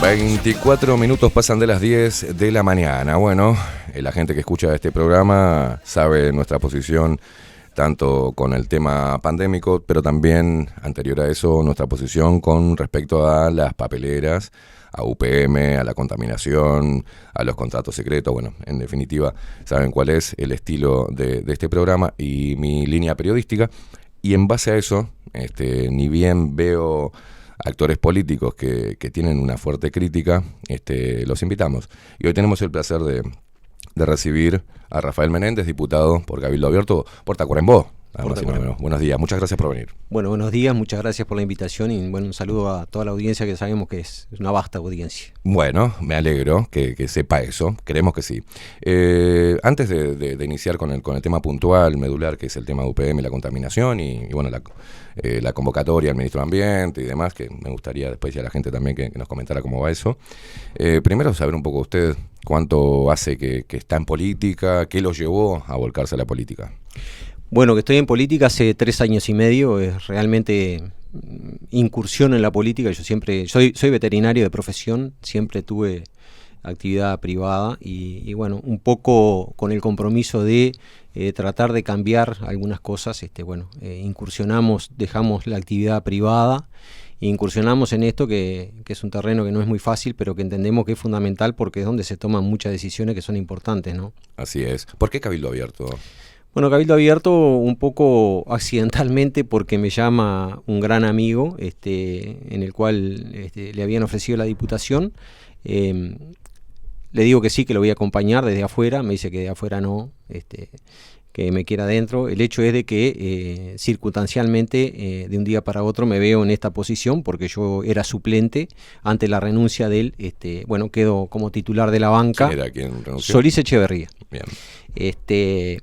24 minutos pasan de las 10 de la mañana. Bueno, la gente que escucha este programa sabe nuestra posición tanto con el tema pandémico, pero también, anterior a eso, nuestra posición con respecto a las papeleras, a UPM, a la contaminación, a los contratos secretos. Bueno, en definitiva, saben cuál es el estilo de este programa y mi línea periodística. Y en base a eso, ni bien veo actores políticos que tienen una fuerte crítica, los invitamos. Y hoy tenemos el placer de recibir a Rafael Menéndez, diputado por Cabildo Abierto por Tacuarembó. Buenos días, muchas gracias por venir. Bueno, buenos días, muchas gracias por la invitación y un saludo a toda la audiencia, que sabemos que es una vasta audiencia. Bueno, me alegro que sepa eso, creemos que sí. Antes de iniciar con el tema puntual, medular, que es el tema de UPM, la contaminación y bueno, la convocatoria al ministro de Ambiente y demás, que me gustaría después ya la gente también que nos comentara cómo va eso. Primero saber un poco usted cuánto hace que está en política, qué lo llevó a volcarse a la política. Bueno, que estoy en política hace 3 años y medio, es realmente incursión en la política. Yo siempre soy veterinario de profesión, siempre tuve actividad privada y bueno, un poco con el compromiso de tratar de cambiar algunas cosas. Incursionamos, dejamos la actividad privada e incursionamos en esto que es un terreno que no es muy fácil, pero que entendemos que es fundamental porque es donde se toman muchas decisiones que son importantes, ¿no? Así es. ¿Por qué Cabildo Abierto? Bueno, Cabildo Abierto un poco accidentalmente porque me llama un gran amigo en el cual le habían ofrecido la diputación. Le digo que sí, que lo voy a acompañar desde afuera. Me dice que de afuera no, que me quiera adentro. El hecho es de que circunstancialmente de un día para otro me veo en esta posición porque yo era suplente ante la renuncia de él. Quedo como titular de la banca. ¿Quién era quien renunció? Solís Echeverría. Bien.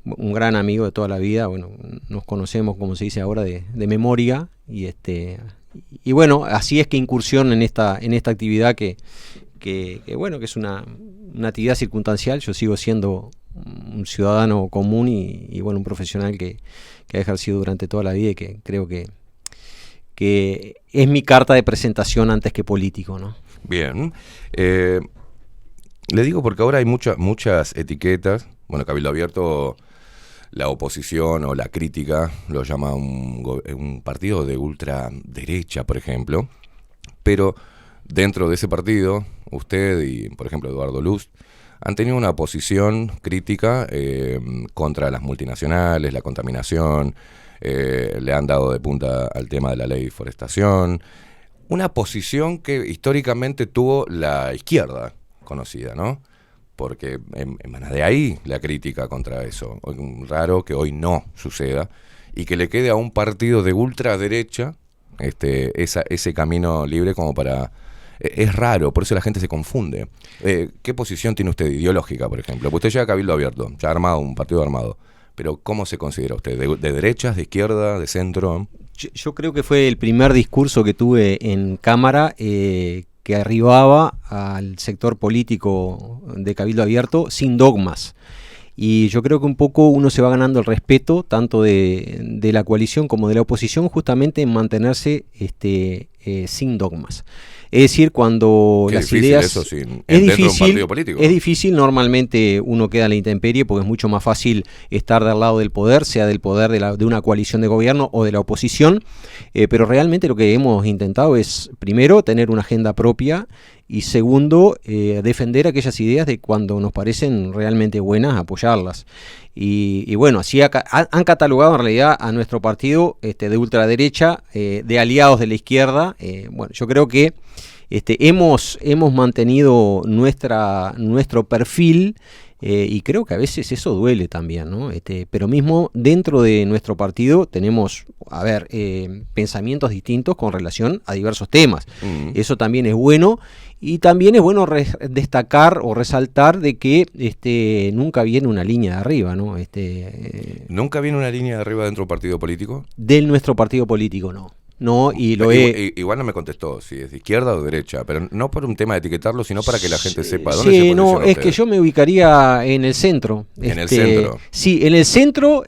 Un gran amigo de toda la vida. Bueno, nos conocemos, como se dice ahora, de memoria y bueno, así es que incursión en esta actividad que es una actividad circunstancial. Yo sigo siendo un ciudadano común y bueno, un profesional que ha ejercido durante toda la vida y que creo que es mi carta de presentación antes que político, ¿no? Bien. Le digo porque ahora hay muchas etiquetas. Bueno, Cabildo Abierto, la oposición o la crítica lo llama un partido de ultraderecha, por ejemplo. Pero dentro de ese partido, usted y, por ejemplo, Eduardo Luz, han tenido una posición crítica contra las multinacionales, la contaminación, le han dado de punta al tema de la ley de forestación. Una posición que históricamente tuvo la izquierda conocida, ¿no? Porque emana de ahí la crítica contra eso. Raro que hoy no suceda y que le quede a un partido de ultraderecha ese camino libre como para... Es raro, por eso la gente se confunde. ¿Qué posición tiene usted ideológica, por ejemplo? Porque usted llega a Cabildo Abierto, ya armado, un partido armado. Pero ¿cómo se considera usted? ¿De derechas, de izquierda, de centro? Yo creo que fue el primer discurso que tuve en Cámara que arribaba al sector político de Cabildo Abierto sin dogmas. Y yo creo que un poco uno se va ganando el respeto tanto de la coalición como de la oposición, justamente en mantenerse sin dogmas. Es decir, cuando Qué las difícil ideas... eso Es dentro de un difícil, partido político. es difícil, normalmente uno queda a la intemperie porque es mucho más fácil estar del lado del poder, sea del poder de una coalición de gobierno o de la oposición, pero realmente lo que hemos intentado es, primero, tener una agenda propia y segundo, defender aquellas ideas de cuando nos parecen realmente buenas, apoyarlas. Y bueno, así han catalogado en realidad a nuestro partido de ultraderecha, de aliados de la izquierda. Bueno, yo creo que hemos mantenido nuestro perfil y creo que a veces eso duele también, ¿no? Pero mismo dentro de nuestro partido tenemos, pensamientos distintos con relación a diversos temas. Eso también es bueno. Y también es bueno destacar o resaltar de que nunca viene una línea de arriba, ¿no? ¿Nunca viene una línea de arriba dentro de un partido político? De nuestro partido político, no. No, y lo igual no me contestó si es de izquierda o de derecha, pero no por un tema de etiquetarlo, sino para que la gente sepa dónde se posiciona no, es usted. que yo me ubicaría en el centro. En el centro. Sí, en el centro,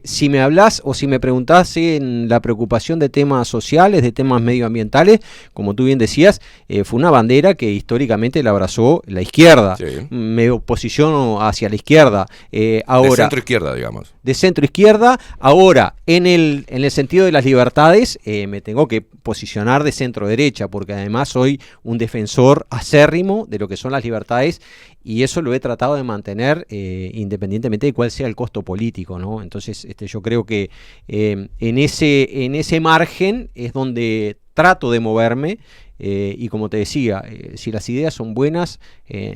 si me hablas o si me preguntás en la preocupación de temas sociales, de temas medioambientales, como tú bien decías, fue una bandera que históricamente la abrazó la izquierda. Sí. Me posiciono hacia la izquierda. Ahora, de centro izquierda, digamos. De centro izquierda. Ahora, en el sentido de las libertades, me tengo que posicionar de centro derecha, porque además soy un defensor acérrimo de lo que son las libertades, y eso lo he tratado de mantener independientemente de cuál sea el costo político, ¿no? Entonces, yo creo que en ese margen es donde trato de moverme. Y como te decía, si las ideas son buenas,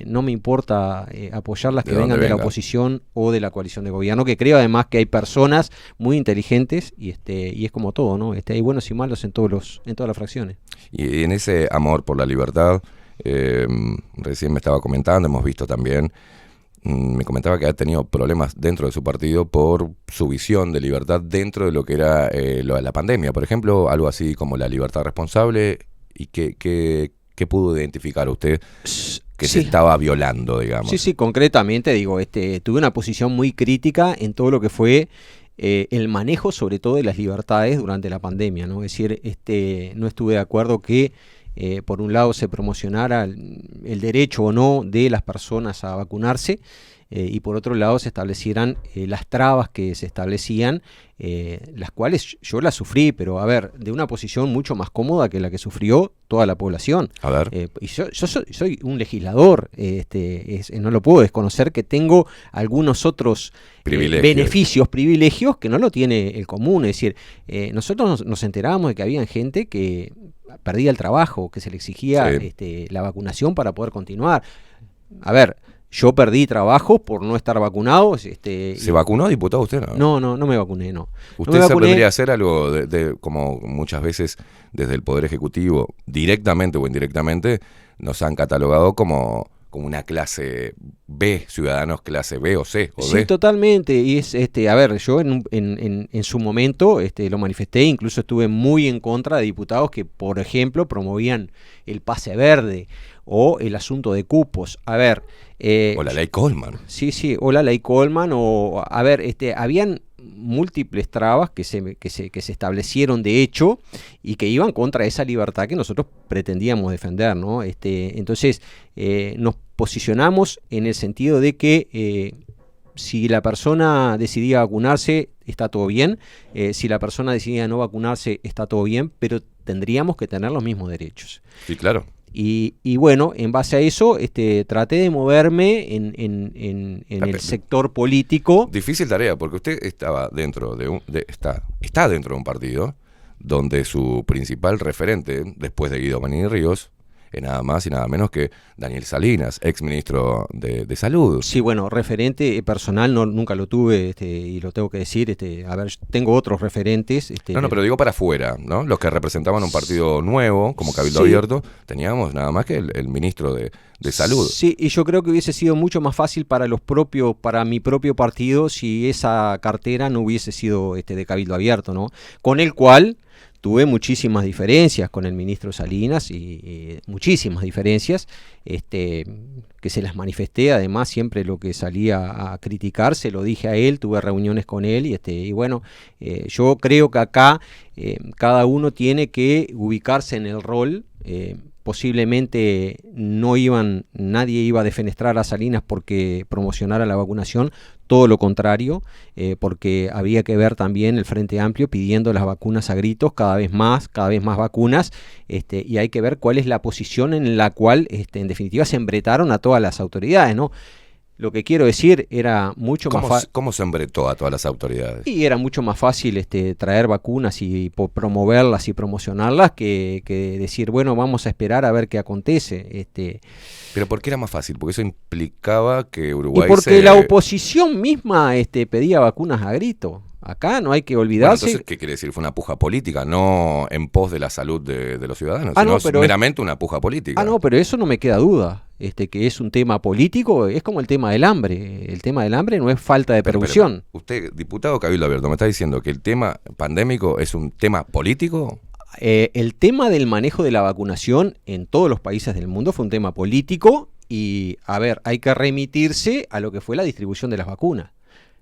no me importa apoyarlas que vengan de la oposición o de la coalición de gobierno, que creo además que hay personas muy inteligentes y es como todo, ¿no? Hay buenos y malos en todas las fracciones. Y en ese amor por la libertad, recién me estaba comentando, hemos visto también, me comentaba que ha tenido problemas dentro de su partido por su visión de libertad dentro de lo que era la pandemia, por ejemplo, algo así como la libertad responsable. ¿Y qué pudo identificar usted que se estaba violando, digamos? Sí, concretamente, tuve una posición muy crítica en todo lo que fue el manejo, sobre todo, de las libertades durante la pandemia, ¿no? Es decir, no estuve de acuerdo que, por un lado, se promocionara el derecho o no de las personas a vacunarse, y por otro lado se establecieran las trabas que se establecían, las cuales yo las sufrí, pero a ver, de una posición mucho más cómoda que la que sufrió toda la población. A ver. Y yo soy un legislador, no lo puedo desconocer, que tengo algunos otros privilegios que no lo tiene el común. Es decir, nosotros nos enterábamos de que había gente que perdía el trabajo, que se le exigía la vacunación para poder continuar. A ver, yo perdí trabajo por no estar vacunado. ¿Se vacunó, diputado, usted? No me vacuné, no. ¿Usted se podría hacer algo como muchas veces desde el Poder Ejecutivo, directamente o indirectamente, nos han catalogado como una clase B, ciudadanos clase B o C o D? Sí, totalmente. Y a ver, yo en su momento lo manifesté, incluso estuve muy en contra de diputados que, por ejemplo, promovían el pase verde o el asunto de cupos. A ver, o la ley Coleman. Sí, o la ley Coleman, o a ver, habían múltiples trabas que se establecieron de hecho y que iban contra esa libertad que nosotros pretendíamos defender, ¿no? Entonces nos posicionamos en el sentido de que si la persona decidía vacunarse, está todo bien. Si la persona decidía no vacunarse, está todo bien, pero tendríamos que tener los mismos derechos. Sí, claro. Y bueno, en base a eso, traté de moverme en el sector político. Difícil tarea, porque usted estaba dentro está dentro de un partido donde su principal referente, después de Guido Manini Ríos, es nada más y nada menos que Daniel Salinas, ex ministro de Salud. Sí, bueno, referente personal nunca lo tuve, y lo tengo que decir. A ver, tengo otros referentes. No, pero digo para afuera, ¿no? Los que representaban un partido nuevo, como Cabildo Abierto, teníamos nada más que el ministro de Salud. Sí, y yo creo que hubiese sido mucho más fácil para mi propio partido si esa cartera no hubiese sido de Cabildo Abierto, ¿no? Con el cual tuve muchísimas diferencias con el ministro Salinas y muchísimas diferencias, que se las manifesté. Además, siempre lo que salía a criticar se lo dije a él, tuve reuniones con él y bueno, yo creo que acá cada uno tiene que ubicarse en el rol. Posiblemente nadie iba a defenestrar a Salinas porque promocionara la vacunación, todo lo contrario, porque había que ver también el Frente Amplio pidiendo las vacunas a gritos, cada vez más vacunas, y hay que ver cuál es la posición en la cual, en definitiva, se embretaron a todas las autoridades, ¿no? Lo que quiero decir, era mucho más fácil. ¿Cómo se embretó a todas las autoridades? Y era mucho más fácil traer vacunas y promoverlas y promocionarlas que decir, bueno, vamos a esperar a ver qué acontece. ¿Pero por qué era más fácil? Porque eso implicaba que Uruguay y porque la oposición misma pedía vacunas a grito. Acá no hay que olvidarse. Bueno, entonces, ¿qué quiere decir? Fue una puja política, no en pos de la salud de los ciudadanos, sino meramente una puja política. No, pero eso no me queda duda. Que es un tema político, es como el tema del hambre. El tema del hambre no es falta de producción. Usted, diputado Cabildo Abierto, me está diciendo que el tema pandémico es un tema político. el tema del manejo de la vacunación en todos los países del mundo fue un tema político y, a ver, hay que remitirse a lo que fue la distribución de las vacunas.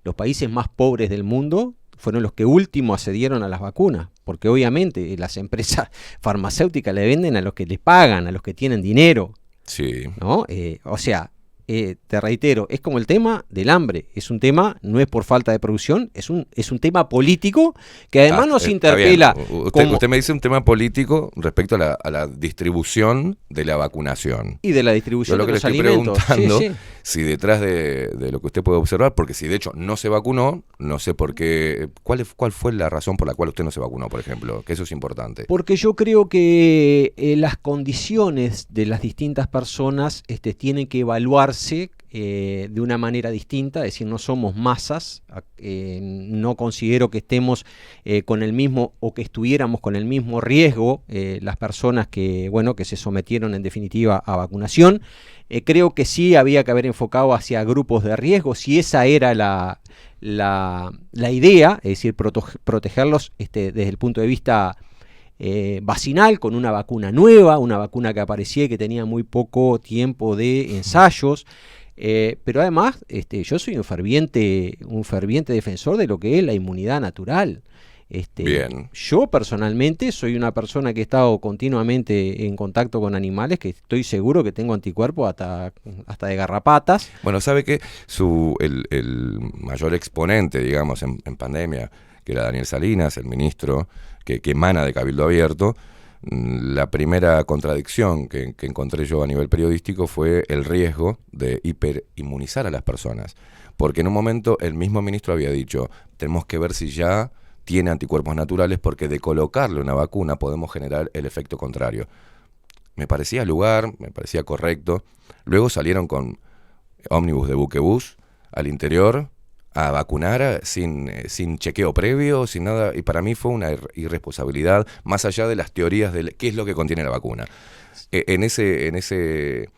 Los países más pobres del mundo fueron los que último accedieron a las vacunas, porque obviamente las empresas farmacéuticas le venden a los que les pagan, a los que tienen dinero, Sí. ¿no? O sea, te reitero, es como el tema del hambre, es un tema, no es por falta de producción, es un tema político que además nos interpela. Usted me dice un tema político respecto a la distribución de la vacunación. Y de la distribución de los alimentos. Yo lo que le estoy preguntando, si detrás de lo que usted puede observar, porque si de hecho no se vacunó, no sé por qué, ¿cuál fue la razón por la cual usted no se vacunó, por ejemplo? Que eso es importante. Porque yo creo que las condiciones de las distintas personas tienen que evaluarse de una manera distinta, es decir, no somos masas, no considero que estemos con el mismo o que estuviéramos con el mismo riesgo las personas que se sometieron en definitiva a vacunación. Creo que sí había que haber enfocado hacia grupos de riesgo, si esa era la idea, es decir, protegerlos desde el punto de vista vacinal, con una vacuna nueva, una vacuna que aparecía y que tenía muy poco tiempo de ensayos, pero además yo soy un ferviente defensor de lo que es la inmunidad natural. Bien. Yo personalmente soy una persona que he estado continuamente en contacto con animales, que estoy seguro que tengo anticuerpos hasta de garrapatas. Bueno, ¿sabe qué? El mayor exponente, digamos, en pandemia, que era Daniel Salinas, el ministro que emana de Cabildo Abierto, la primera contradicción que encontré yo a nivel periodístico fue el riesgo de hiperinmunizar a las personas. Porque en un momento el mismo ministro había dicho, tenemos que ver si ya tiene anticuerpos naturales, porque de colocarle una vacuna podemos generar el efecto contrario. Me parecía me parecía correcto. Luego salieron con ómnibus de buquebús al interior a vacunar sin chequeo previo, sin nada, y para mí fue una irresponsabilidad, más allá de las teorías de qué es lo que contiene la vacuna. En ese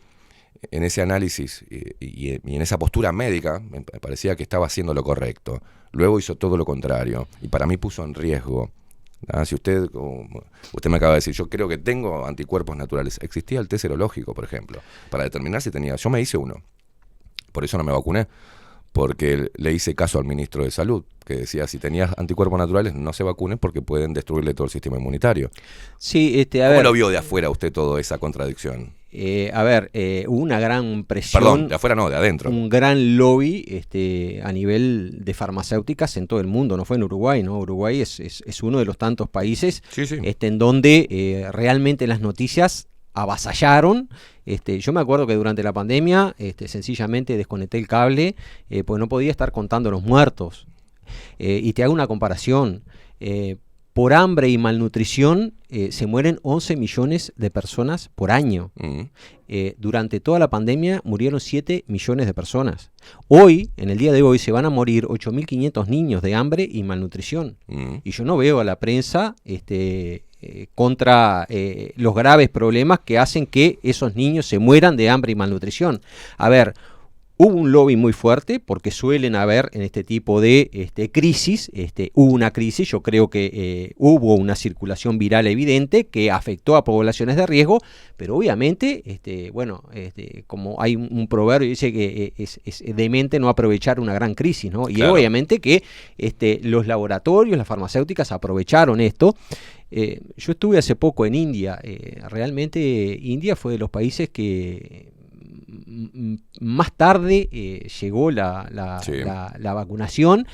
análisis y en esa postura médica me parecía que estaba haciendo lo correcto. Luego hizo todo lo contrario y para mí puso en riesgo. Si usted me acaba de decir, yo creo que tengo anticuerpos naturales. Existía el test serológico, por ejemplo, para determinar si tenía. Yo me hice uno, por eso no me vacuné, porque le hice caso al ministro de Salud, que decía, si tenías anticuerpos naturales, no se vacunen porque pueden destruirle todo el sistema inmunitario. Sí, ¿Cómo lo vio de afuera usted toda esa contradicción? Hubo una gran presión. Perdón, de afuera no, de adentro. Un gran lobby a nivel de farmacéuticas en todo el mundo, no fue en Uruguay, ¿no? Uruguay es uno de los tantos países sí. En donde realmente las noticias avasallaron. Yo me acuerdo que durante la pandemia sencillamente desconecté el cable porque no podía estar contando los muertos. Y te hago una comparación. Por hambre y malnutrición se mueren 11 millones de personas por año. Durante toda la pandemia murieron 7 millones de personas. Hoy, en el día de hoy, se van a morir 8.500 niños de hambre y malnutrición. Y yo no veo a la prensa contra los graves problemas que hacen que esos niños se mueran de hambre y malnutrición. A ver, hubo un lobby muy fuerte porque suelen haber en este tipo de crisis, hubo una crisis, yo creo que hubo una circulación viral evidente que afectó a poblaciones de riesgo, pero obviamente, como hay un proverbio que dice que es demente no aprovechar una gran crisis, ¿no? Y claro, obviamente que los laboratorios, las farmacéuticas aprovecharon esto. Yo estuve hace poco en India, realmente India fue de los países que más tarde llegó la vacunación.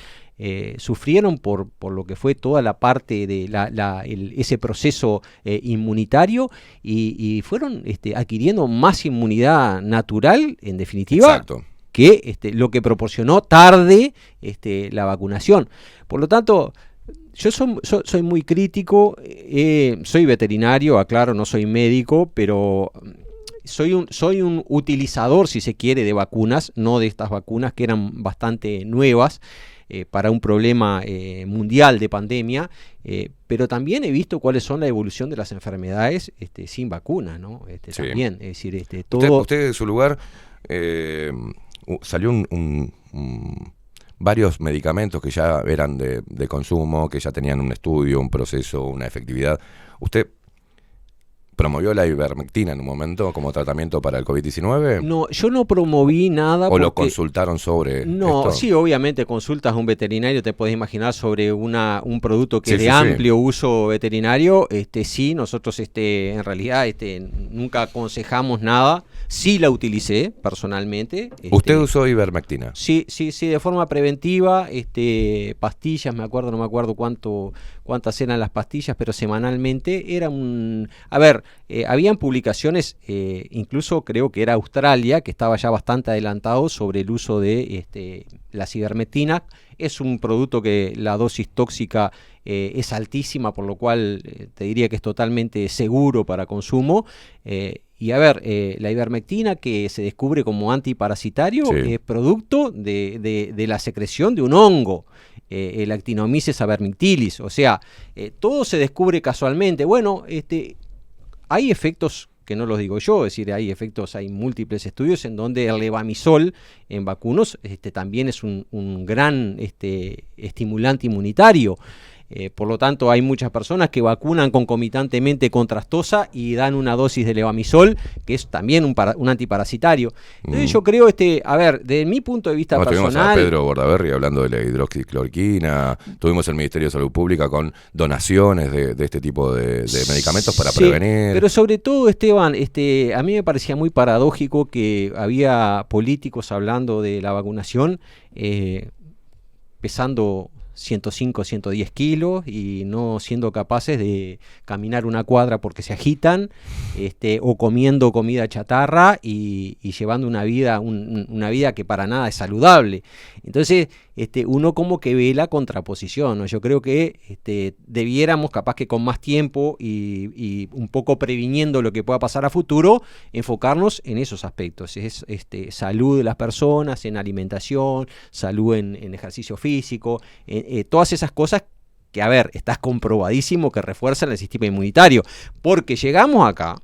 Sufrieron por lo que fue toda la parte de ese proceso inmunitario y fueron adquiriendo más inmunidad natural, en definitiva. Exacto. Que lo que proporcionó tarde la vacunación. Por lo tanto, yo soy muy crítico, soy veterinario, aclaro, no soy médico, pero soy un utilizador, si se quiere, de vacunas, no de estas vacunas que eran bastante nuevas para un problema mundial de pandemia, pero también he visto cuáles son la evolución de las enfermedades sin vacunas, ¿no? Sí. También, es decir, todo. Usted en su lugar salió varios medicamentos que ya eran de consumo, que ya tenían un estudio, un proceso, una efectividad. ¿Usted promovió la ivermectina en un momento como tratamiento para el COVID-19? No, yo no promoví nada. ¿O lo consultaron sobre No, esto? sí, obviamente consultas a un veterinario, te podés imaginar, sobre un producto que es de amplio uso veterinario. Sí, nosotros en realidad nunca aconsejamos nada. Sí la utilicé personalmente. ¿Usted usó ivermectina? Sí, de forma preventiva, pastillas, no me acuerdo cuántas eran las pastillas, pero semanalmente era a ver, habían publicaciones, incluso creo que era Australia, que estaba ya bastante adelantado sobre el uso de la ivermectina. Es un producto que la dosis tóxica es altísima, por lo cual te diría que es totalmente seguro para consumo. Y a ver, la ivermectina, que se descubre como antiparasitario, es producto de la secreción de un hongo, el Actinomyces avermictilis. O sea, todo se descubre casualmente. Bueno, hay efectos que no los digo yo, es decir, hay múltiples estudios en donde el levamisol en vacunos también es un gran estimulante inmunitario. Por lo tanto, hay muchas personas que vacunan concomitantemente con trastuzza y dan una dosis de levamisol, que es también un antiparasitario. Entonces yo creo, a ver, desde mi punto de vista personal... Tuvimos a Pedro Bordaberry hablando de la hidroxicloroquina, tuvimos el Ministerio de Salud Pública con donaciones de este tipo de medicamentos para prevenir. Pero sobre todo, Esteban, a mí me parecía muy paradójico que había políticos hablando de la vacunación pesando 105, 110 kilos y no siendo capaces de caminar una cuadra porque se agitan, o comiendo comida chatarra y llevando una vida que para nada es saludable. Entonces, uno como que ve la contraposición, ¿no? Yo creo que debiéramos, capaz que con más tiempo y un poco previniendo lo que pueda pasar a futuro, enfocarnos en esos aspectos. Es salud de las personas, en alimentación, salud en ejercicio físico, todas esas cosas que, a ver, está comprobadísimo que refuerzan el sistema inmunitario. Porque llegamos acá,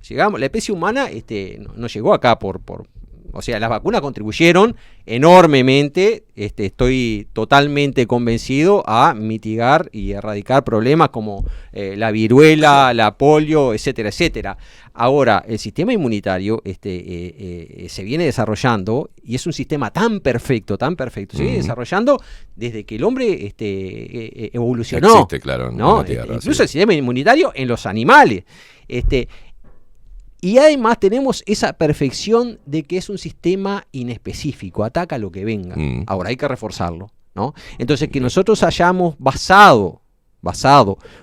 la especie humana no llegó acá o sea, las vacunas contribuyeron enormemente, estoy totalmente convencido, a mitigar y erradicar problemas como la viruela, la polio, etcétera, etcétera. Ahora, el sistema inmunitario se viene desarrollando y es un sistema tan perfecto, se viene desarrollando desde que el hombre evolucionó. Existe, claro, ¿no? En la Tierra, incluso el sistema inmunitario en los animales. Y además tenemos esa perfección de que es un sistema inespecífico, ataca lo que venga. Ahora hay que reforzarlo, ¿no? Entonces, que nosotros hayamos basado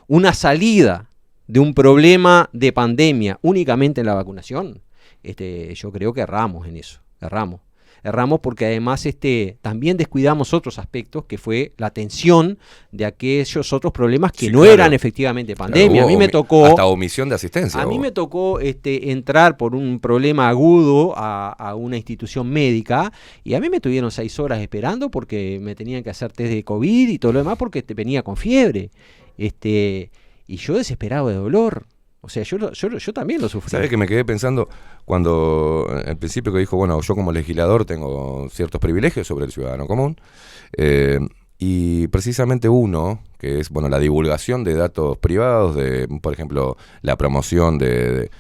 una salida de un problema de pandemia únicamente en la vacunación, yo creo que erramos en eso, erramos porque además también descuidamos otros aspectos, que fue la atención de aquellos otros problemas que no eran efectivamente pandemia. Claro, a mí me tocó hasta omisión de asistencia. A mí me tocó entrar por un problema agudo a una institución médica, y a mí me tuvieron 6 horas esperando porque me tenían que hacer test de COVID y todo lo demás porque venía con fiebre. Y yo desesperado de dolor. O sea, yo también lo sufrí. ¿Sabes que me quedé pensando cuando al principio que dijo, bueno, yo como legislador tengo ciertos privilegios sobre el ciudadano común? Y precisamente uno, que es la divulgación de datos privados, por ejemplo, la promoción de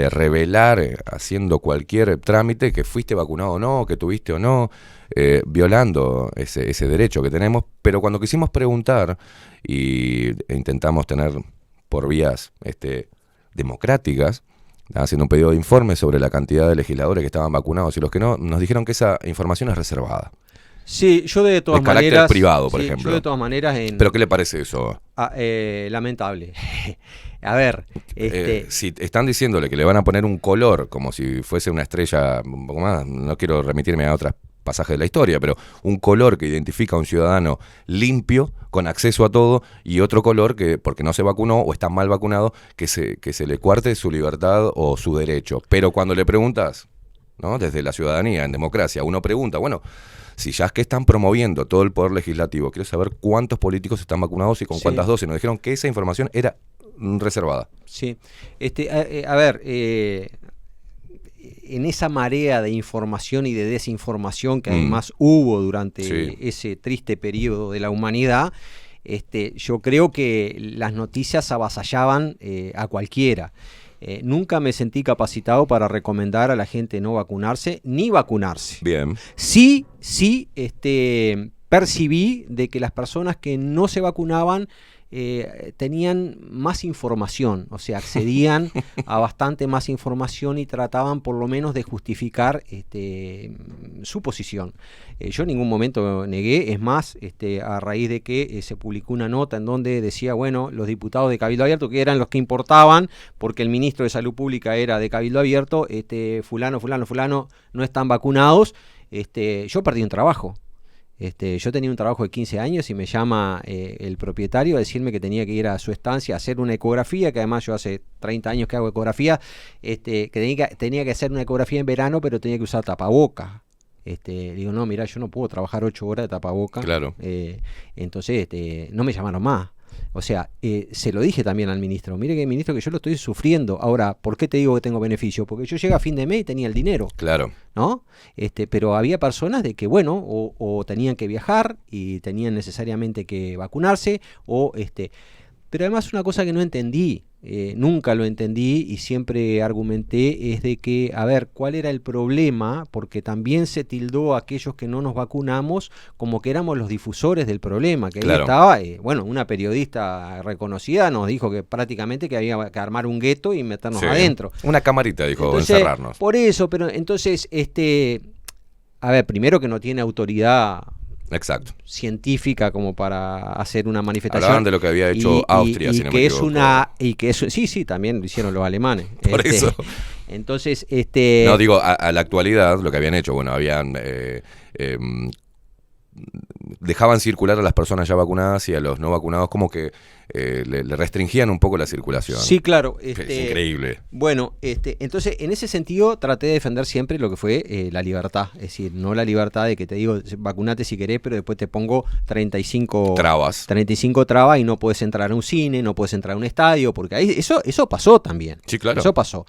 revelar haciendo cualquier trámite que fuiste vacunado o no, que tuviste o no, violando ese derecho que tenemos. Pero cuando quisimos preguntar e intentamos tener por vías democráticas, haciendo un pedido de informe sobre la cantidad de legisladores que estaban vacunados y los que no, nos dijeron que esa información es reservada. Sí, yo de todas maneras... De carácter privado, por ejemplo. Yo de todas maneras... ¿Pero qué le parece eso? Lamentable. A ver... si están diciéndole que le van a poner un color como si fuese una estrella, un poco más, no quiero remitirme a otros pasajes de la historia, pero un color que identifica a un ciudadano limpio, con acceso a todo, y otro color que, porque no se vacunó o está mal vacunado, que se le cuarte su libertad o su derecho. Pero cuando le preguntas, ¿no? Desde la ciudadanía, en democracia, uno pregunta, bueno... Si ya es que están promoviendo todo el poder legislativo, quiero saber cuántos políticos están vacunados y con cuántas dosis. Nos dijeron que esa información era reservada. Sí. A ver, en esa marea de información y de desinformación que además hubo durante ese triste periodo de la humanidad, yo creo que las noticias avasallaban a cualquiera. Nunca me sentí capacitado para recomendar a la gente no vacunarse ni vacunarse. Bien. Sí, percibí de que las personas que no se vacunaban tenían más información, o sea, accedían a bastante más información y trataban por lo menos de justificar su posición. Yo en ningún momento negué, es más, a raíz de que se publicó una nota en donde decía, bueno, los diputados de Cabildo Abierto, que eran los que importaban, porque el ministro de Salud Pública era de Cabildo Abierto, fulano, no están vacunados, yo perdí un trabajo. Yo tenía un trabajo de 15 años y me llama el propietario a decirme que tenía que ir a su estancia a hacer una ecografía, que además yo hace 30 años que hago ecografía, que tenía que hacer una ecografía en verano, pero tenía que usar tapabocas. Digo, no, mira, yo no puedo trabajar 8 horas de tapabocas. Claro. Entonces, no me llamaron más. O sea, se lo dije también al ministro. Mire que ministro, que yo lo estoy sufriendo. Ahora, ¿por qué te digo que tengo beneficio? Porque yo llegué a fin de mes y tenía el dinero. Claro. ¿No? Pero había personas de que, bueno, o tenían que viajar y tenían necesariamente que vacunarse, pero además una cosa que no entendí, nunca lo entendí y siempre argumenté, es de que, a ver, ¿cuál era el problema? Porque también se tildó a aquellos que no nos vacunamos como que éramos los difusores del problema, que ahí estaba, una periodista reconocida nos dijo que prácticamente que había que armar un gueto y meternos adentro. Una camarita, dijo, entonces, encerrarnos. Por eso, pero entonces, a ver, primero que no tiene autoridad científica como para hacer una manifestación. Hablaban de lo que había hecho Austria, si no me equivoco. Sí, también lo hicieron los alemanes. Por eso. Entonces, no, digo, a la actualidad, lo que habían hecho, bueno, habían dejaban circular a las personas ya vacunadas y a los no vacunados como que le restringían un poco la circulación. Sí, claro. Es increíble. Bueno, entonces en ese sentido traté de defender siempre lo que fue la libertad. Es decir, no la libertad de que te digo, vacunate si querés, pero después te pongo 35 trabas y no puedes entrar a un cine, no puedes entrar a un estadio, porque ahí eso pasó también. Sí, claro. Eso pasó.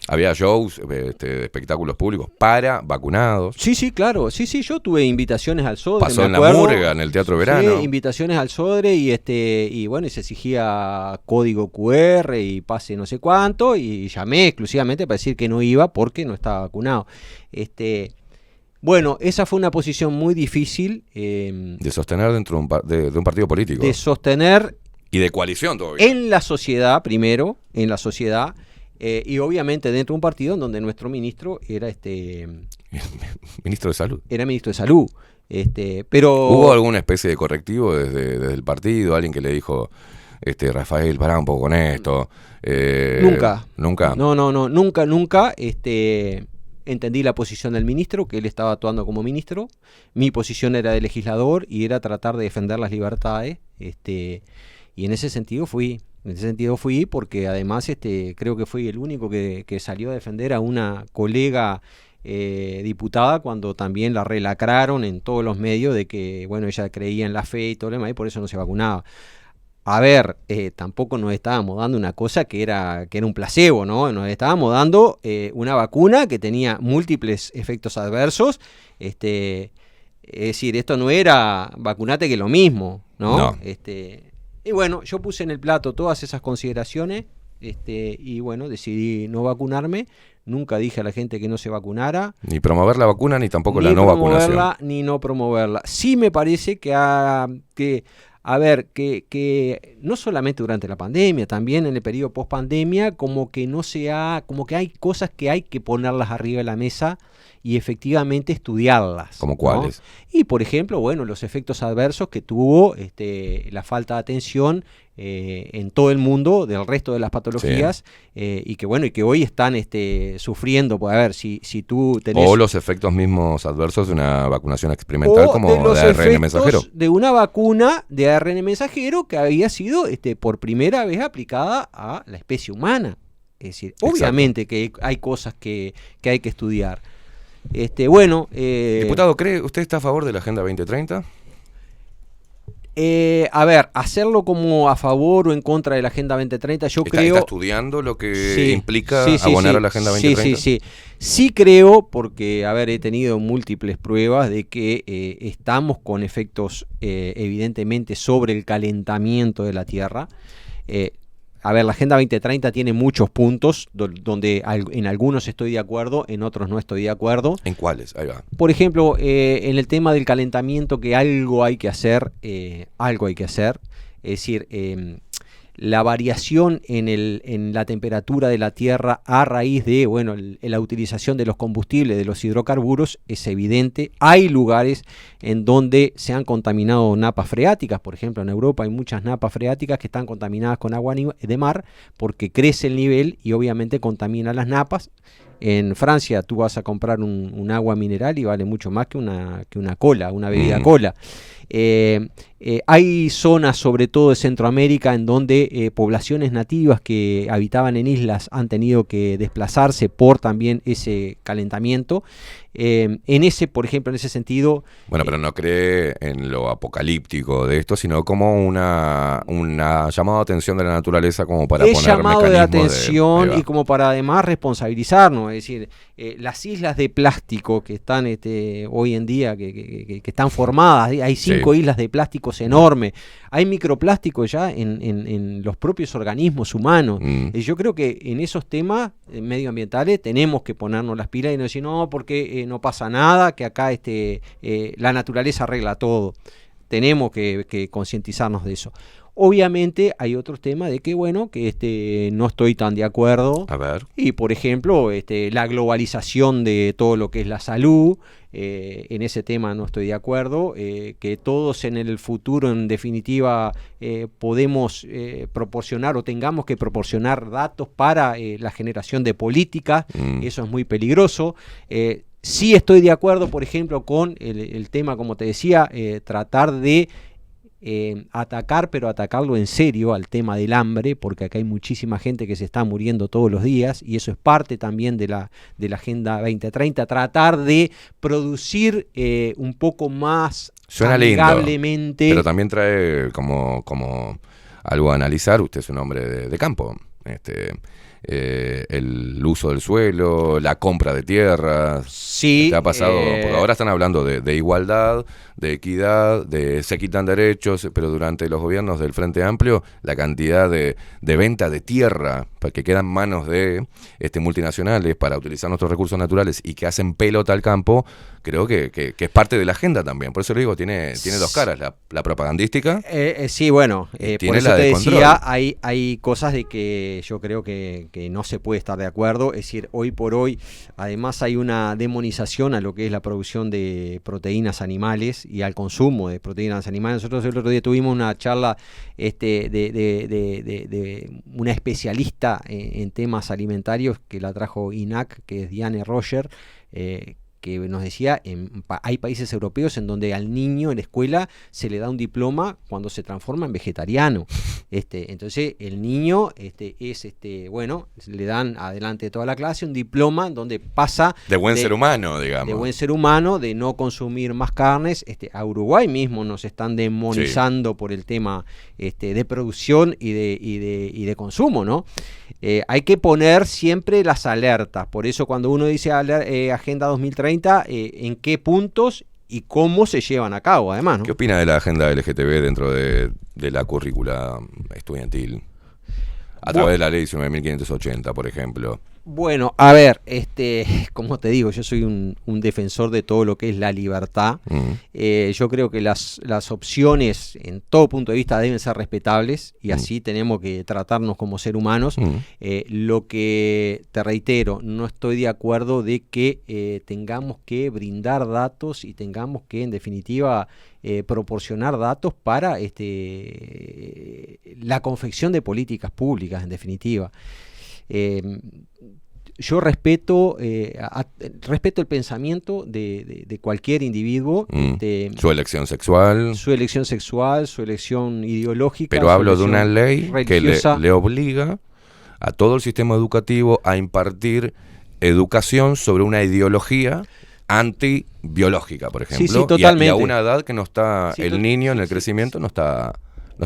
Había shows, espectáculos públicos para vacunados. Sí, claro. Sí, yo tuve invitaciones al Sodre. Pasó en la Murga, en el Teatro Verano. Sí, invitaciones al Sodre y bueno, y se exigía código QR y pase no sé cuánto, y llamé exclusivamente para decir que no iba porque no estaba vacunado. Bueno, esa fue una posición muy difícil. De sostener dentro de un partido político. De sostener. Y de coalición todavía. En la sociedad, primero, en la sociedad. Y obviamente dentro de un partido en donde nuestro ministro era ministro de Salud. Era ministro de Salud. Pero ¿hubo alguna especie de correctivo desde el partido? Alguien que le dijo, Rafael, pará un poco con esto. Nunca. ¿Nunca? No, nunca. Entendí la posición del ministro, que él estaba actuando como ministro. Mi posición era de legislador y era tratar de defender las libertades. Y en ese sentido fui. Porque además creo que fui el único que salió a defender a una colega diputada cuando también la relacraron en todos los medios de que, bueno, ella creía en la fe y todo lo demás y por eso no se vacunaba. A ver, tampoco nos estábamos dando una cosa que era un placebo, ¿no? Nos estábamos dando una vacuna que tenía múltiples efectos adversos. Es decir, esto no era vacunate que lo mismo, ¿no? Y bueno, yo puse en el plato todas esas consideraciones y bueno, decidí no vacunarme. Nunca dije a la gente que no se vacunara. Ni promover la vacuna, ni tampoco la no vacunación. Ni no promoverla. Sí me parece que no solamente durante la pandemia, también en el periodo post-pandemia, como que hay cosas que hay que ponerlas arriba de la mesa y efectivamente estudiarlas. ¿Cómo cuáles? ¿No? Y por ejemplo, bueno, los efectos adversos que tuvo la falta de atención en todo el mundo del resto de las patologías, y que hoy están sufriendo. Pues a ver, si tú tenés... O los efectos mismos adversos de una vacunación experimental como de ARN mensajero. De una vacuna de ARN mensajero que había sido por primera vez aplicada a la especie humana. Es decir, obviamente que hay cosas que hay que estudiar. Diputado, ¿cree usted está a favor de la Agenda 2030? A ver, hacerlo como a favor o en contra de la Agenda 2030, yo creo... ¿Está estudiando lo que implica abonar a la Agenda 2030? Sí creo, porque, a ver, he tenido múltiples pruebas de que estamos con efectos evidentemente sobre el calentamiento de la Tierra. A ver, la Agenda 2030 tiene muchos puntos donde en algunos estoy de acuerdo, en otros no estoy de acuerdo. ¿En cuáles? Ahí va. Por ejemplo, en el tema del calentamiento, que algo hay que hacer, Es decir, la variación en la temperatura de la Tierra a raíz de la utilización de los combustibles, de los hidrocarburos, es evidente. Hay lugares en donde se han contaminado napas freáticas, por ejemplo en Europa hay muchas napas freáticas que están contaminadas con agua de mar porque crece el nivel y obviamente contamina las napas. En Francia tú vas a comprar un agua mineral y vale mucho más que una cola, una bebida cola. Hay zonas, sobre todo de Centroamérica, en donde poblaciones nativas que habitaban en islas han tenido que desplazarse por también ese calentamiento. Por ejemplo, en ese sentido... Bueno, pero no cree en lo apocalíptico de esto, sino como una llamada de atención de la naturaleza como para poner llamado de atención y como para además responsabilizarnos. Es decir, las islas de plástico que están hoy en día, que están formadas, hay 5 islas de plásticos enormes, hay microplásticos ya en los propios organismos humanos. Yo creo que en esos temas medioambientales tenemos que ponernos las pilas y no decir, no, porque no pasa nada, que acá la naturaleza arregla todo. Tenemos que concientizarnos de eso. Obviamente hay otros temas de que no estoy tan de acuerdo. A ver. Y por ejemplo, la globalización de todo lo que es la salud, en ese tema no estoy de acuerdo. Que todos en el futuro, en definitiva, podemos proporcionar o tengamos que proporcionar datos para la generación de políticas. Eso es muy peligroso. Sí estoy de acuerdo, por ejemplo, con el tema, como te decía, tratar de atacar, pero atacarlo en serio al tema del hambre, porque acá hay muchísima gente que se está muriendo todos los días y eso es parte también de la Agenda 2030, tratar de producir un poco más amigablemente. Lindo, pero también trae como algo a analizar. Usted es un hombre de campo, el uso del suelo, la compra de tierras. Sí. ¿Te ha pasado? Porque ahora están hablando de igualdad, de equidad, de se quitan derechos, pero durante los gobiernos del Frente Amplio, la cantidad de venta de tierra que quedan en manos de multinacionales para utilizar nuestros recursos naturales y que hacen pelota al campo, creo que es parte de la agenda también. Por eso le digo, tiene dos caras, la propagandística. Sí, bueno, por eso te decía, hay cosas de que yo creo que no se puede estar de acuerdo. Es decir, hoy por hoy, además hay una demonización a lo que es la producción de proteínas animales y al consumo de proteínas animales. Nosotros el otro día tuvimos una charla de una especialista en temas alimentarios que la trajo INAC, que es Diane Roger, que nos decía, hay países europeos en donde al niño en la escuela se le da un diploma cuando se transforma en vegetariano. Entonces el niño le dan adelante de toda la clase un diploma donde pasa de buen ser humano, digamos. De buen ser humano, de no consumir más carnes. A Uruguay mismo nos están demonizando por el tema de producción y de consumo, ¿no? Hay que poner siempre las alertas. Por eso cuando uno dice Agenda 2030, en qué puntos y cómo se llevan a cabo, además, ¿no? ¿Qué opina de la agenda LGTB dentro de la currícula estudiantil? A través de la ley 19.580, por ejemplo. Bueno, a ver, como te digo, yo soy un defensor de todo lo que es la libertad. Yo creo que las opciones, en todo punto de vista, deben ser respetables y así tenemos que tratarnos como ser humanos. Lo que, te reitero, no estoy de acuerdo de que tengamos que brindar datos y tengamos que, en definitiva, proporcionar datos para la confección de políticas públicas, en definitiva. Yo respeto el pensamiento de cualquier individuo. Su elección sexual. Su elección ideológica. Pero hablo de una ley religiosa, que le obliga a todo el sistema educativo a impartir educación sobre una ideología antibiológica, por ejemplo, sí, totalmente. Y a una edad que no está, Sí, el niño en el crecimiento no está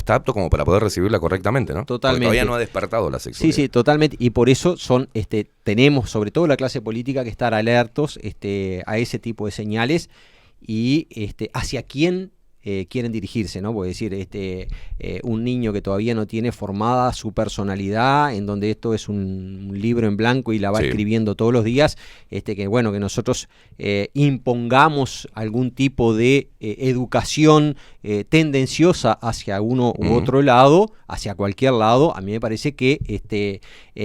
apto como para poder recibirla correctamente, ¿no? Totalmente. Porque todavía no ha despertado la sexualidad. Sí, totalmente. Y por eso tenemos, sobre todo la clase política, que estar alertos a ese tipo de señales y hacia quién quieren dirigirse, ¿no? Porque decir, un niño que todavía no tiene formada su personalidad, en donde esto es un libro en blanco y la va escribiendo todos los días, que bueno, que nosotros impongamos algún tipo de educación tendenciosa hacia uno u otro lado, hacia cualquier lado, a mí me parece que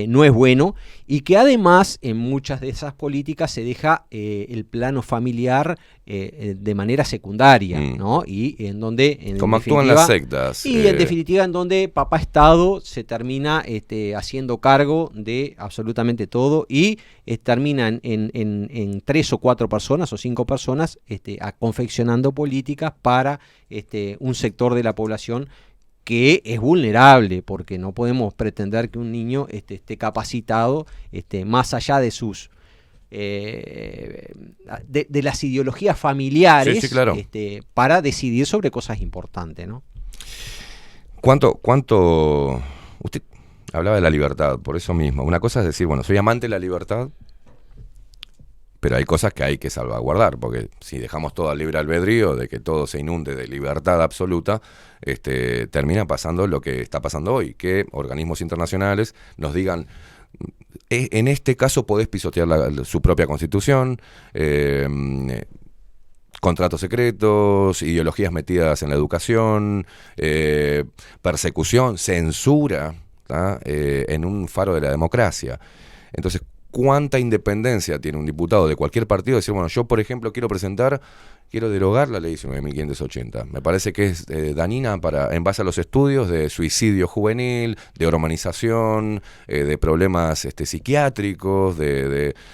no es bueno, y que además en muchas de esas políticas se deja el plano familiar de manera secundaria, ¿no? Y en donde... Como actúan las sectas. Y en definitiva en donde papá Estado se termina haciendo cargo de absolutamente todo y terminan en 3 o 4 personas o 5 personas confeccionando políticas para un sector de la población que es vulnerable, porque no podemos pretender que un niño esté capacitado más allá de sus de las ideologías familiares, sí, claro. Para decidir sobre cosas importantes, ¿no? ¿Cuánto usted hablaba de la libertad, por eso mismo? Una cosa es decir, bueno, soy amante de la libertad, pero hay cosas que hay que salvaguardar, porque si dejamos todo al libre albedrío, de que todo se inunde de libertad absoluta, termina pasando lo que está pasando hoy, que organismos internacionales nos digan, en este caso podés pisotear su propia constitución, contratos secretos, ideologías metidas en la educación, persecución, censura, en un faro de la democracia. Entonces, ¿cuánta independencia tiene un diputado de cualquier partido? Decir, bueno, yo por ejemplo quiero derogar la ley 19.580. Me parece que es dañina en base a los estudios de suicidio juvenil, de hormonización, de problemas psiquiátricos,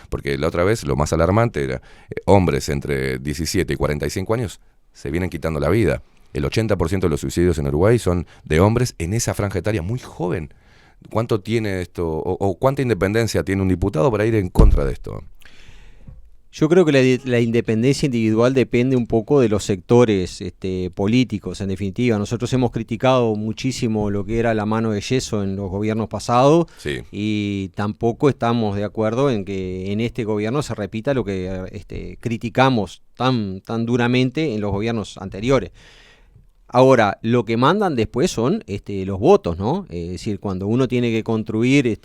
porque la otra vez lo más alarmante era hombres entre 17 y 45 años se vienen quitando la vida. El 80% de los suicidios en Uruguay son de hombres en esa franja etaria muy joven. ¿Cuánto tiene esto, o cuánta independencia tiene un diputado para ir en contra de esto? Yo creo que la independencia individual depende un poco de los sectores políticos, en definitiva. Nosotros hemos criticado muchísimo lo que era la mano de yeso en los gobiernos pasados, y tampoco estamos de acuerdo en que en este gobierno se repita lo que criticamos tan duramente en los gobiernos anteriores. Ahora, lo que mandan después son los votos, ¿no? Es decir, cuando uno tiene que construir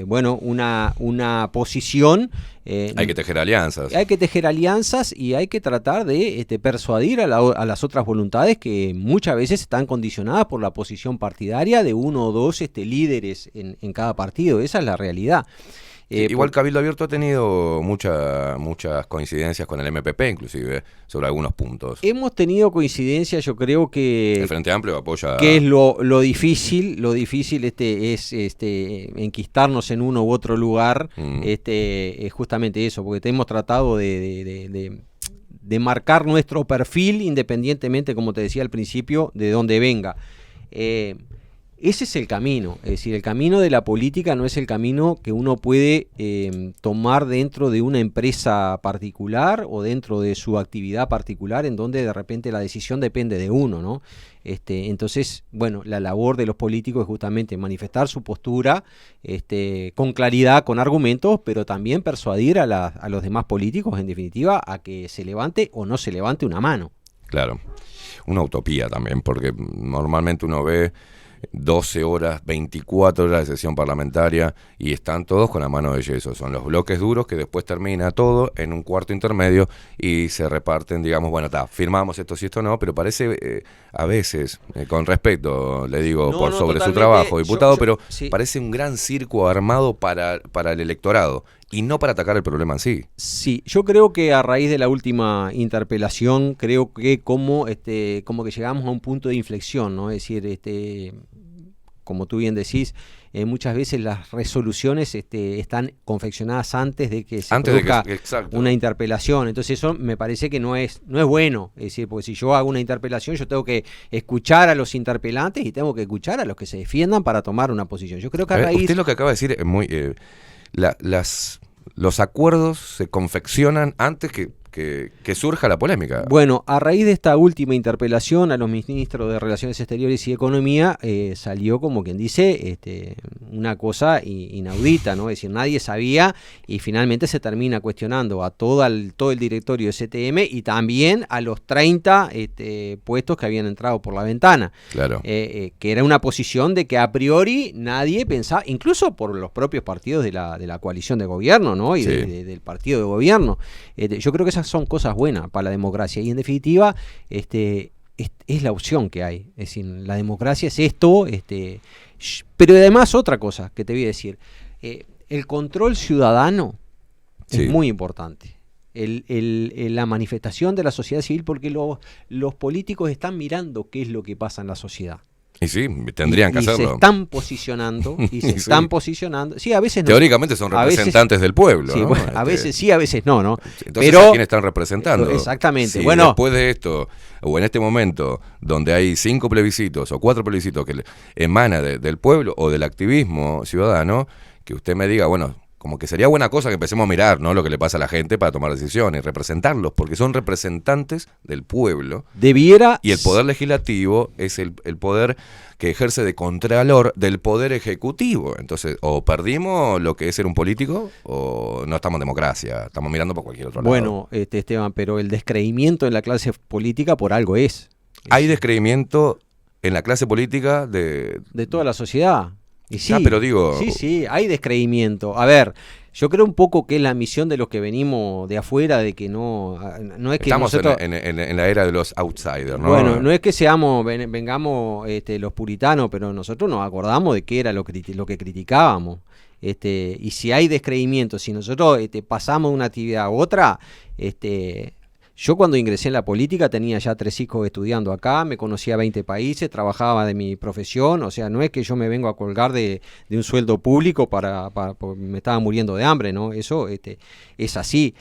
una posición... hay que tejer alianzas. Hay que tejer alianzas y hay que tratar de persuadir a las otras voluntades que muchas veces están condicionadas por la posición partidaria de uno o dos líderes en cada partido. Esa es la realidad. Igual Cabildo Abierto ha tenido muchas coincidencias con el MPP, inclusive, sobre algunos puntos. Hemos tenido coincidencias, yo creo que... El Frente Amplio apoya... Que es lo difícil es enquistarnos en uno u otro lugar, es justamente eso, porque hemos tratado de marcar nuestro perfil independientemente, como te decía al principio, de dónde venga. Ese es el camino, es decir, el camino de la política no es el camino que uno puede tomar dentro de una empresa particular o dentro de su actividad particular, en donde de repente la decisión depende de uno, ¿no? Entonces, bueno, la labor de los políticos es justamente manifestar su postura con claridad, con argumentos, pero también persuadir a los demás políticos, en definitiva, a que se levante o no se levante una mano. Claro, una utopía también, porque normalmente uno ve 12 horas, 24 horas de sesión parlamentaria y están todos con la mano de yeso. Son los bloques duros que después termina todo en un cuarto intermedio y se reparten, digamos, bueno, firmamos esto sí, esto no, pero parece a veces, con respeto, le digo, sobre su trabajo, diputado, pero sí, parece un gran circo armado para el electorado y no para atacar el problema en sí. Sí, yo creo que a raíz de la última interpelación, creo que como que llegamos a un punto de inflexión, ¿no? Es decir, como tú bien decís, muchas veces las resoluciones están confeccionadas antes de que se produzca una interpelación. Entonces eso me parece que no es bueno. Es decir, porque si yo hago una interpelación, yo tengo que escuchar a los interpelantes y tengo que escuchar a los que se defiendan para tomar una posición. Yo creo que a raíz... Usted lo que acaba de decir es muy... los acuerdos se confeccionan antes que que surja la polémica. Bueno, a raíz de esta última interpelación a los ministros de Relaciones Exteriores y Economía, salió, como quien dice, una cosa inaudita, ¿no? Es decir, nadie sabía, y finalmente se termina cuestionando a todo el directorio de CTM y también a los 30 puestos que habían entrado por la ventana. Claro. Que era una posición de que a priori nadie pensaba, incluso por los propios partidos de la coalición de gobierno, ¿no? Y sí. del partido de gobierno. Yo creo que esas son cosas buenas para la democracia, y en definitiva es la opción que hay. Es decir, la democracia es esto, pero además otra cosa que te voy a decir, el control ciudadano sí. es muy importante. La manifestación de la sociedad civil, porque los políticos están mirando qué es lo que pasa en la sociedad. Y sí, tendrían que hacerlo. Se están posicionando, están posicionando. Sí, a veces no. Teóricamente son representantes del pueblo, sí, ¿no? Bueno, a veces sí, a veces no, ¿no? Entonces, pero ¿a quién están representando? Exactamente. Si bueno, después de esto, o en este momento, donde hay 5 plebiscitos o 4 plebiscitos que emana del pueblo o del activismo ciudadano, que usted me diga, bueno, como que sería buena cosa que empecemos a mirar, ¿no?, lo que le pasa a la gente para tomar decisiones, representarlos, porque son representantes del pueblo. Y el poder legislativo es el poder que ejerce de contralor del poder ejecutivo. Entonces, o perdimos lo que es ser un político, o no estamos en democracia, estamos mirando por cualquier otro lado. Bueno, Esteban, pero el descreimiento en la clase política por algo es. Hay descreimiento en la clase política de toda la sociedad. Y sí, pero digo... Sí, hay descreimiento. A ver, yo creo un poco que es la misión de los que venimos de afuera, de que no es que estamos nosotros... en la era de los outsiders, ¿no? Bueno, no es que vengamos los puritanos, pero nosotros nos acordamos de qué era lo que criticábamos. Y si hay descreimiento, si nosotros pasamos de una actividad a otra, yo cuando ingresé en la política tenía ya 3 hijos estudiando acá, me conocía 20 países, trabajaba de mi profesión, o sea, no es que yo me vengo a colgar de un sueldo público porque me estaba muriendo de hambre, ¿no? Eso es así.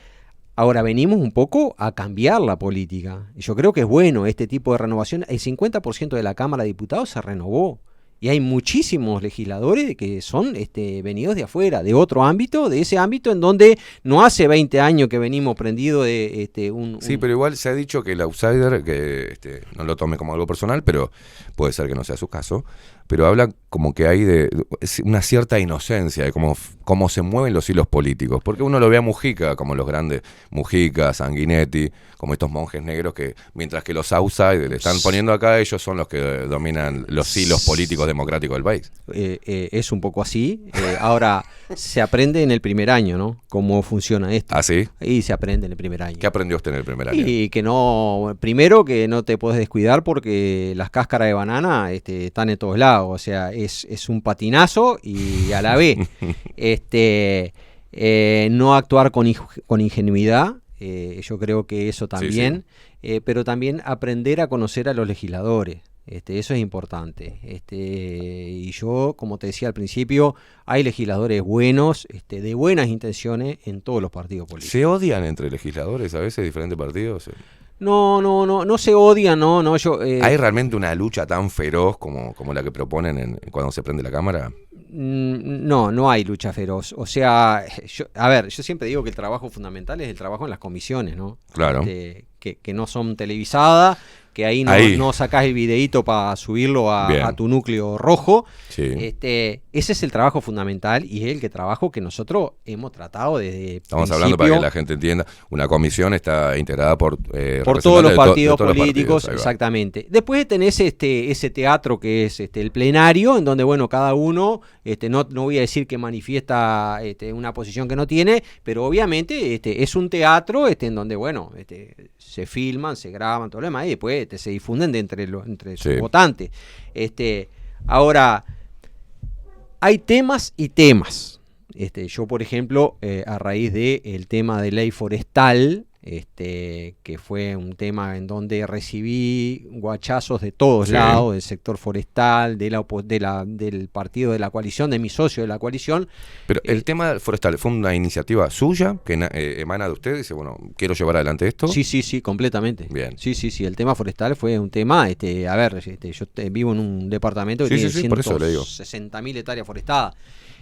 Ahora venimos un poco a cambiar la política. Yo creo que es bueno este tipo de renovación. El 50% de la Cámara de Diputados se renovó. Y hay muchísimos legisladores que son venidos de afuera, de otro ámbito, de ese ámbito en donde no hace 20 años que venimos prendidos de Sí, pero igual se ha dicho que el outsider, que no lo tome como algo personal, pero puede ser que no sea su caso, pero habla como que hay una cierta inocencia de cómo se mueven los hilos políticos, porque uno lo ve a Mujica como los grandes, Mujica, Sanguinetti, como estos monjes negros que, mientras que los outsiders le están poniendo acá, ellos son los que dominan los hilos políticos democráticos del país. Es un poco así. Ahora, se aprende en el primer año, ¿no? Cómo funciona esto. ¿Ah, sí? Y se aprende en el primer año. ¿Qué aprendió usted en el primer año? Y que primero que no te puedes descuidar porque las cáscaras de banana están en todos lados. O sea, es un patinazo y a la vez no actuar con ingenuidad. Yo creo que eso también, sí. Pero también aprender a conocer a los legisladores. Eso es importante. Y yo, como te decía al principio, hay legisladores buenos, de buenas intenciones en todos los partidos políticos. ¿Se odian entre legisladores a veces diferentes partidos? No se odian, no. ¿Hay realmente una lucha tan feroz como la que proponen cuando se prende la Cámara? No hay lucha feroz. O sea, yo siempre digo que el trabajo fundamental es el trabajo en las comisiones, ¿no? Claro. Que no son televisadas, que ahí no sacás el videíto para subirlo a tu núcleo rojo. Sí. Ese es el trabajo fundamental y es el trabajo que nosotros hemos tratado desde Estamos hablando, para que la gente entienda, una comisión está integrada por todos los partidos políticos, exactamente. Después tenés ese teatro que es el plenario, en donde, bueno, cada uno, no voy a decir que manifiesta una posición que no tiene, pero obviamente es un teatro en donde, bueno, se filman, se graban, todo lo demás, y después se difunden entre sus votantes. Ahora, hay temas y temas. Yo, por ejemplo, a raíz del tema de ley forestal, que fue un tema en donde recibí guachazos de todos lados, del sector forestal, del partido de la coalición, de mi socio de la coalición. Pero el tema forestal, ¿fue una iniciativa suya que emana de usted? Dice, bueno, quiero llevar adelante esto. Sí, completamente. Bien. Sí, el tema forestal fue un tema, yo vivo en un departamento que tiene 160.000 hectáreas forestadas.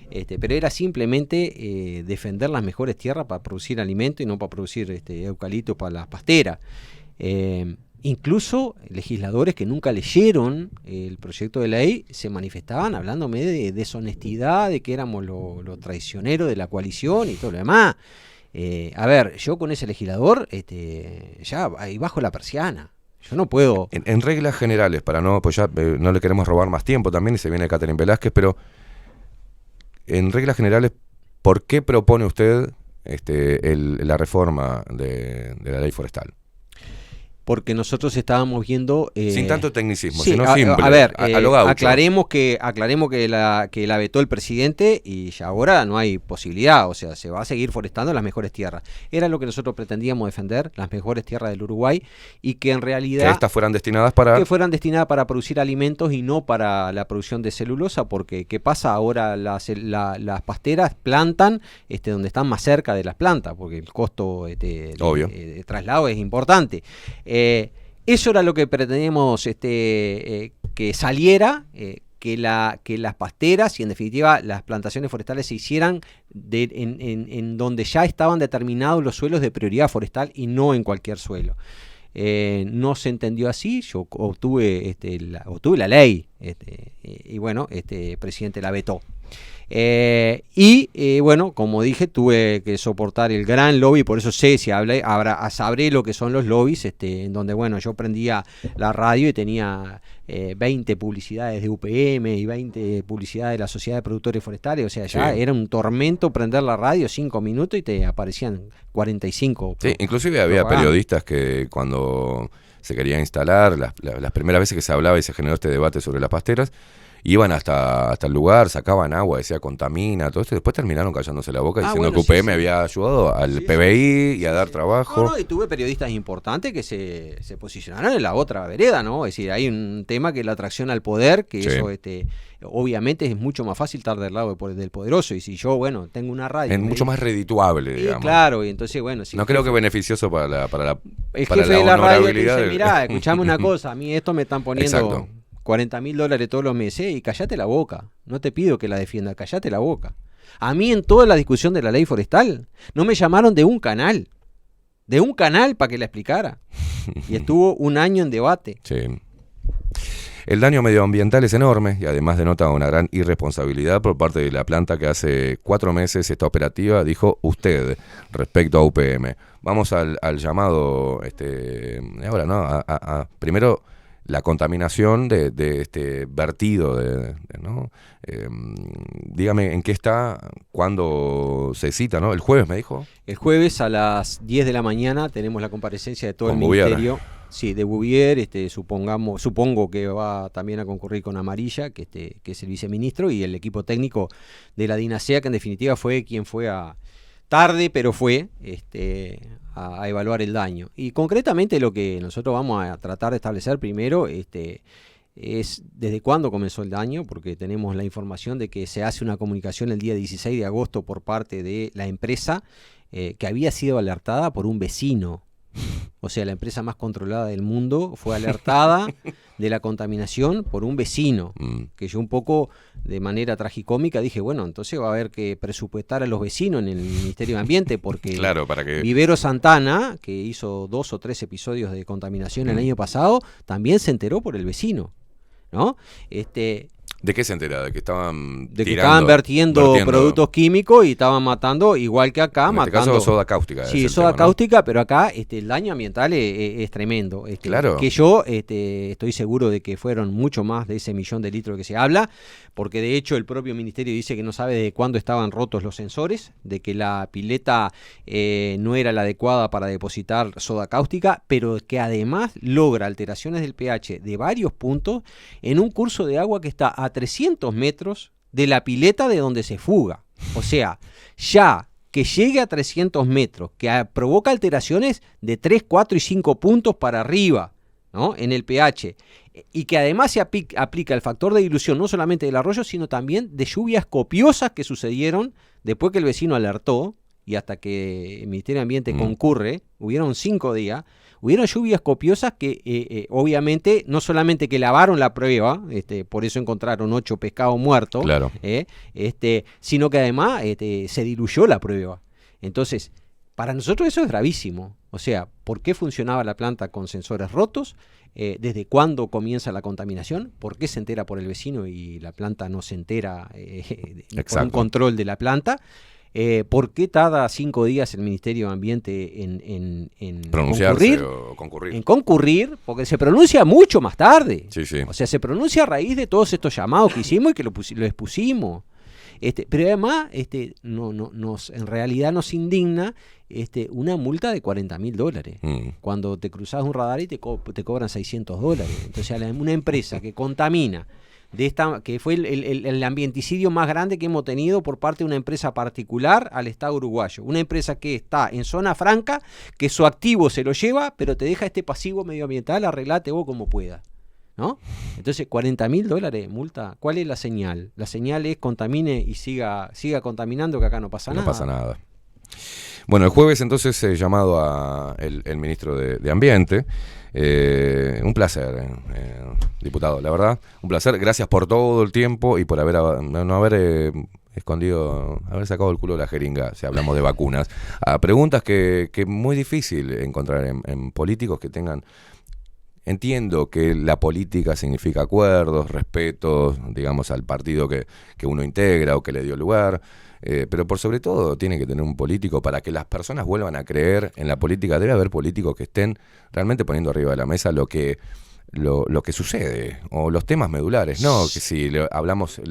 Pero era simplemente defender las mejores tierras para producir alimento y no para producir eucalipto para las pasteras. Incluso legisladores que nunca leyeron el proyecto de ley se manifestaban hablándome de deshonestidad, de que éramos los traicioneros de la coalición y todo lo demás. A ver, yo con ese legislador ya ahí bajo la persiana. Yo no puedo... En reglas generales, para no, pues ya no le queremos robar más tiempo también, y se viene Catherine Velázquez, pero en reglas generales, ¿por qué propone usted la reforma de la ley forestal? Porque nosotros estábamos viendo... sin tanto tecnicismo, sí, sino simple, a ver, a lo gaucho. aclaremos que la vetó el presidente y ya ahora no hay posibilidad, o sea, se va a seguir forestando las mejores tierras. Era lo que nosotros pretendíamos defender, las mejores tierras del Uruguay, y que en realidad... Que estas fueran destinadas para... Que fueran destinadas para producir alimentos y no para la producción de celulosa, porque ¿qué pasa? Ahora las pasteras plantan donde están más cerca de las plantas, porque el costo de traslado es importante. Eso era lo que pretendíamos que saliera, que las pasteras y en definitiva las plantaciones forestales se hicieran en donde ya estaban determinados los suelos de prioridad forestal y no en cualquier suelo. No se entendió así, yo obtuve la ley y bueno, el presidente la vetó. Bueno, como dije, tuve que soportar el gran lobby, por eso sé si sabré lo que son los lobbies, en donde bueno, yo prendía la radio y tenía 20 publicidades de UPM y 20 publicidades de la Sociedad de Productores Forestales, o sea, ya era un tormento prender la radio 5 minutos y te aparecían 45. Sí, inclusive había periodistas que cuando se quería instalar, las primeras veces que se hablaba y se generó este debate sobre las pasteras, iban hasta el lugar, sacaban agua, decía contamina, todo esto, y después terminaron callándose la boca diciendo que UPM había ayudado al PBI y a dar trabajo. No, y tuve periodistas importantes que se posicionaron en la otra vereda, ¿no? Es decir, hay un tema que es la atracción al poder, que eso obviamente es mucho más fácil estar del lado del poderoso, y si yo, bueno, tengo una radio... Es mucho más redituable, digamos. Claro, y entonces, bueno... Si no creo que beneficioso para la el jefe de la radio te dice, mirá, escuchame una cosa, a mí esto me están poniendo... Exacto. $40.000 todos los meses y callate la boca. No te pido que la defienda, callate la boca. A mí en toda la discusión de la ley forestal no me llamaron de un canal para que la explicara. Y estuvo un año en debate. Sí. El daño medioambiental es enorme y además denota una gran irresponsabilidad por parte de la planta que hace 4 meses está operativa, dijo usted, respecto a UPM. Vamos al llamado, ahora, ¿no? Primero... la contaminación de este vertido, ¿no? Dígame, ¿en qué está? ¿Cuándo se cita, no? ¿El jueves me dijo? El jueves a las 10 de la mañana tenemos la comparecencia de todo con el ministerio. Sí, de Bouvier, supongo que va también a concurrir con Amarilla, que es el viceministro, y el equipo técnico de la DINASEA, que en definitiva fue quien fue tarde, pero fue a evaluar el daño. Y concretamente lo que nosotros vamos a tratar de establecer primero es desde cuándo comenzó el daño, porque tenemos la información de que se hace una comunicación el día 16 de agosto por parte de la empresa que había sido alertada por un vecino. O sea, la empresa más controlada del mundo fue alertada de la contaminación por un vecino, que yo un poco de manera tragicómica dije, bueno, entonces va a haber que presupuestar a los vecinos en el Ministerio de Ambiente, porque claro, para que... Vivero Santana, que hizo 2 o 3 episodios de contaminación el año pasado, también se enteró por el vecino, ¿no? ¿De qué se entera? ¿De que estaban vertiendo productos químicos y estaban matando, igual que acá, en matando... este caso soda cáustica. Sí, soda cáustica, pero acá el daño ambiental es tremendo. Claro. Que yo estoy seguro de que fueron mucho más de ese 1.000.000 de litros que se habla, porque de hecho el propio ministerio dice que no sabe de cuándo estaban rotos los sensores, de que la pileta no era la adecuada para depositar soda cáustica, pero que además logra alteraciones del pH de varios puntos en un curso de agua que está a 300 metros de la pileta de donde se fuga. O sea, ya que llegue a 300 metros, que provoca alteraciones de 3, 4 y 5 puntos para arriba, ¿no? En el pH, y que además se aplica el factor de dilución no solamente del arroyo, sino también de lluvias copiosas que sucedieron después que el vecino alertó y hasta que el Ministerio de Ambiente concurre, hubieron 5 días, hubieron lluvias copiosas que obviamente no solamente que lavaron la prueba, por eso encontraron 8 pescados muertos, claro. Sino que además se diluyó la prueba. Entonces, para nosotros eso es gravísimo. O sea, ¿por qué funcionaba la planta con sensores rotos? ¿Desde cuándo comienza la contaminación? ¿Por qué se entera por el vecino y la planta no se entera por un control de la planta? ¿Por qué tarda 5 días el Ministerio de Ambiente en pronunciarse o concurrir? En concurrir, porque se pronuncia mucho más tarde. Sí, sí. O sea, se pronuncia a raíz de todos estos llamados que hicimos y que lo expusimos. Pero además, en realidad nos indigna una multa de $40.000. Cuando te cruzas un radar y te cobran $600. Entonces, una empresa que contamina, que fue el ambienticidio más grande que hemos tenido por parte de una empresa particular al Estado uruguayo. Una empresa que está en zona franca, que su activo se lo lleva, pero te deja este pasivo medioambiental, arreglate vos como puedas, ¿no? Entonces, $40.000 multa. ¿Cuál es la señal? La señal es contamine y siga contaminando, que acá no pasa nada. No pasa nada. Bueno, el jueves entonces llamado a el ministro de Ambiente. Un placer, diputado, la verdad, un placer. Gracias por todo el tiempo y por no haber escondido, haber sacado el culo de la jeringa, si hablamos de vacunas, a preguntas que es muy difícil encontrar en políticos que tengan. Entiendo que la política significa acuerdos, respeto, digamos, al partido que uno integra o que le dio lugar, pero por sobre todo tiene que tener un político para que las personas vuelvan a creer en la política. Debe haber políticos que estén realmente poniendo arriba de la mesa lo que sucede, o los temas medulares, no que si le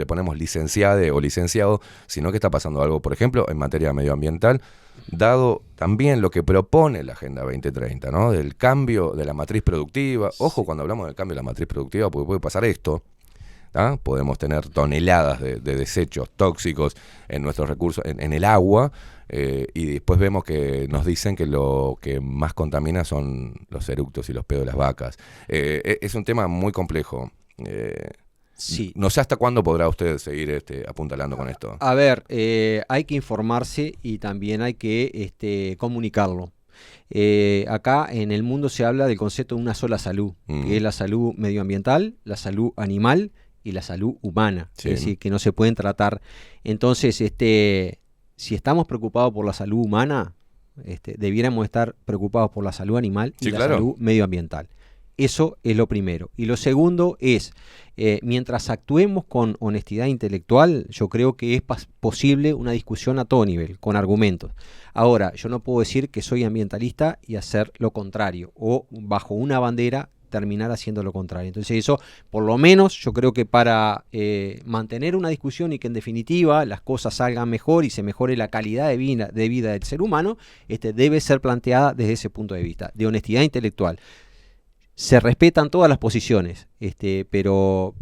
ponemos licenciade o licenciado, sino que está pasando algo, por ejemplo, en materia medioambiental, dado también lo que propone la Agenda 2030, ¿no? Del cambio de la matriz productiva. Ojo cuando hablamos del cambio de la matriz productiva, porque puede pasar esto, ¿tá? Podemos tener toneladas de desechos tóxicos en nuestros recursos, en el agua, y después vemos que nos dicen que lo que más contamina son los eructos y los pedos de las vacas. Es un tema muy complejo. Sí. No sé hasta cuándo podrá usted seguir apuntalando con esto. A ver, hay que informarse y también hay que comunicarlo. Acá en el mundo se habla del concepto de una sola salud, que es la salud medioambiental, la salud animal y la salud humana, sí. Es decir, que no se pueden tratar. Entonces, si estamos preocupados por la salud humana, debiéramos estar preocupados por la salud animal y la salud medioambiental. Eso es lo primero. Y lo segundo es, mientras actuemos con honestidad intelectual, yo creo que es posible una discusión a todo nivel, con argumentos. Ahora, yo no puedo decir que soy ambientalista y hacer lo contrario, o bajo una bandera terminar haciendo lo contrario. Entonces eso, por lo menos, yo creo que para mantener una discusión y que en definitiva las cosas salgan mejor y se mejore la calidad de vida del ser humano, debe ser planteada desde ese punto de vista, de honestidad intelectual. Se respetan todas las posiciones, pero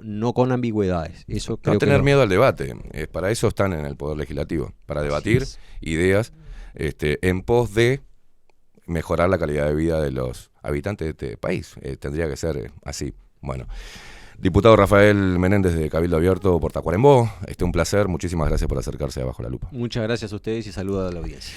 no con ambigüedades. Eso creo no tener miedo al debate. Para eso están en el Poder Legislativo, para debatir ideas en pos de mejorar la calidad de vida de los habitantes de este país. Tendría que ser así. Bueno, diputado Rafael Menéndez de Cabildo Abierto por Tacuarembó, un placer. Muchísimas gracias por acercarse a Bajo la Lupa. Muchas gracias a ustedes y saludos a la audiencia.